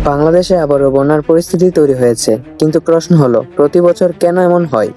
বাংলাদেশে আবারও বন্যার পরিস্থিতি তৈরি হয়েছে, কিন্তু প্রশ্ন হলো প্রতি বছর কেন এমন হয়?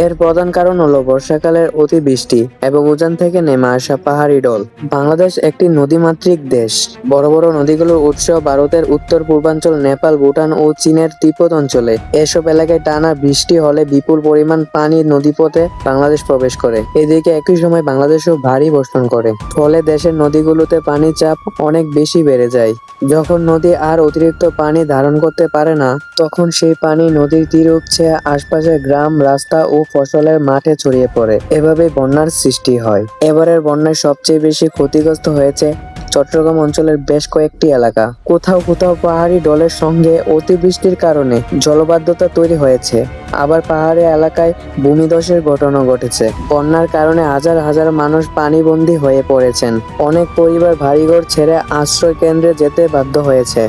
এর প্রধান কারণ হলো বর্ষাকালের অতিবৃষ্টি এবং উজান থেকে নেমে আসা পাহাড়ি ঢল। বাংলাদেশ একটি নদীমাতৃক দেশ। বড় বড় নদীগুলোর উৎস ভারতের উত্তর পূর্বাঞ্চল, নেপাল, ভুটান ও চীনের তিব্বত অঞ্চলে। এসব এলাকায় টানা বৃষ্টি হলে বিপুল পরিমাণ পানি নদীপথে বাংলাদেশ প্রবেশ করে। এদিকে একই সময় বাংলাদেশও ভারী বর্ষণ করে, ফলে দেশের নদীগুলোতে পানির চাপ অনেক বেশি বেড়ে যায়। যখন নদী আর অতিরিক্ত পানি ধারণ করতে পারে না, তখন সেই পানি নদীর তীরে উপচে আশপাশের গ্রাম, রাস্তা ও ফসলের মাঠে ছড়িয়ে পড়ে। এভাবে বন্যার সৃষ্টি হয়। এবারের বন্যায় সবচেয়ে বেশি ক্ষতিগ্রস্ত হয়েছে চট্টগ্রাম অঞ্চলের বেশ কয়েকটি এলাকা। কোথাও কোথাও পাহাড়ি ঢলের সঙ্গে অতিবৃষ্টির কারণে জলবদ্ধতা তৈরি হয়েছে। আবার পাহাড়ি এলাকায় ভূমিধসের ঘটনা ঘটেছে। বন্যার কারণে হাজার হাজার মানুষ পানিবন্দী হয়ে পড়েছেন। অনেক পরিবার বাড়িঘর ছেড়ে আশ্রয় কেন্দ্রে যেতে বাধ্য হয়েছে।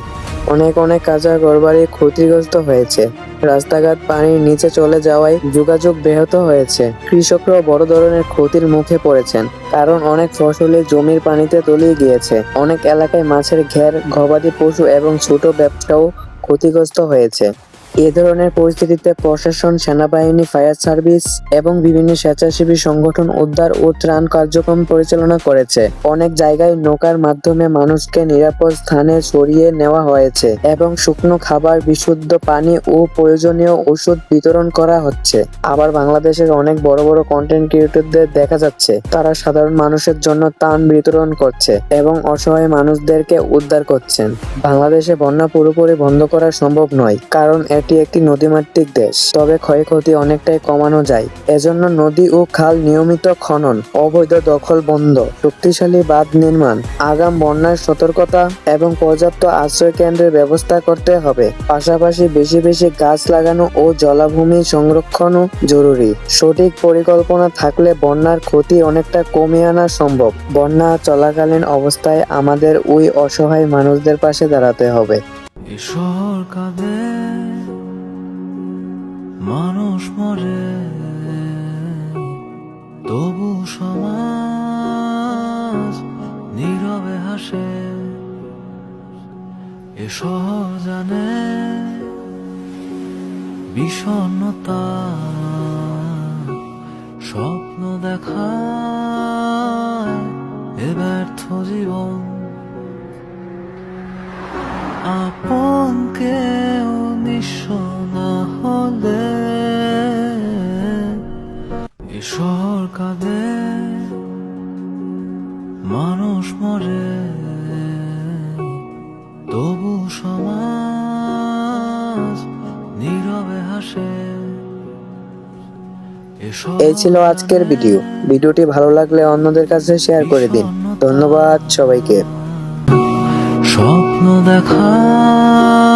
অনেক কাঁচা ঘরবাড়ি ক্ষতিগ্রস্ত হয়েছে। রাস্তাঘাট পানির নিচে চলে যাওয়ায় যোগাযোগ ব্যাহত হয়েছে। কৃষকরাও বড় ধরনের ক্ষতির মুখে পড়েছেন, কারণ অনেক ফসলি জমির পানিতে তলিয়ে গিয়েছে। অনেক এলাকায় মাছের ঘের, গবাদি পশু এবং ছোট ব্যবসাও ক্ষতিগ্রস্ত হয়েছে। এ ধরনের পরিস্থিতিতে প্রশাসন, সেনাবাহিনী, ফায়ার সার্ভিস এবং বিভিন্ন স্বেচ্ছাসেবী সংগঠন উদ্ধার ও ত্রাণ কার্যক্রম পরিচালনা করেছে। অনেক জায়গায় নৌকার মাধ্যমে মানুষকে নিরাপদ স্থানে সরিয়ে নেওয়া হয়েছে এবং শুকনো খাবার, বিশুদ্ধ পানি ও প্রয়োজনীয় ওষুধ বিতরণ করা হচ্ছে। আবার বাংলাদেশের অনেক বড় বড় কন্টেন্ট ক্রিয়েটরদের দেখা যাচ্ছে, তারা সাধারণ মানুষের জন্য ত্রাণ বিতরণ করছে এবং অসহায় মানুষদেরকে উদ্ধার করছেন। বাংলাদেশে বন্যা পুরোপুরি বন্ধ করা সম্ভব নয়, কারণ এটি একটি নদীমাতৃক দেশ। তবে ক্ষয়ক্ষতি অনেকটাই কমানো যায়। এজন্য নদী ও খাল নিয়মিত খনন, অবৈধ দখল বন্ধ, শক্তিশালী বাঁধ নির্মাণ, আগাম বন্যার সতর্কতা এবং পর্যাপ্ত আশ্রয় কেন্দ্রের ব্যবস্থা করতে হবে। পাশাপাশি বেশি বেশি গাছ লাগানো ও জলাভূমি সংরক্ষণও জরুরি। সঠিক পরিকল্পনা থাকলে বন্যার ক্ষতি অনেকটা কমিয়ে আনা সম্ভব। বন্যা চলাকালীন অবস্থায় আমাদের ওই অসহায় মানুষদের পাশে দাঁড়াতে হবে। শহর কাঁদে, মানুষ মরে, তবু সমাজ নীরবে হাসে। এ শহর জানে বিষণ্ণতা, স্বপ্ন দেখায় এ ব্যর্থ জীবন। আপন কেউ নিঃস্ব না হলে এ শহর কাঁদে, মানুষ মরে, তবু সমাজ নীরবে হাসে। এই ছিল আজকের ভিডিও। ভিডিওটি ভালো লাগলে অন্যদের কাছে শেয়ার করে দিন। ধন্যবাদ সবাইকে। স্বপ্ন দেখায়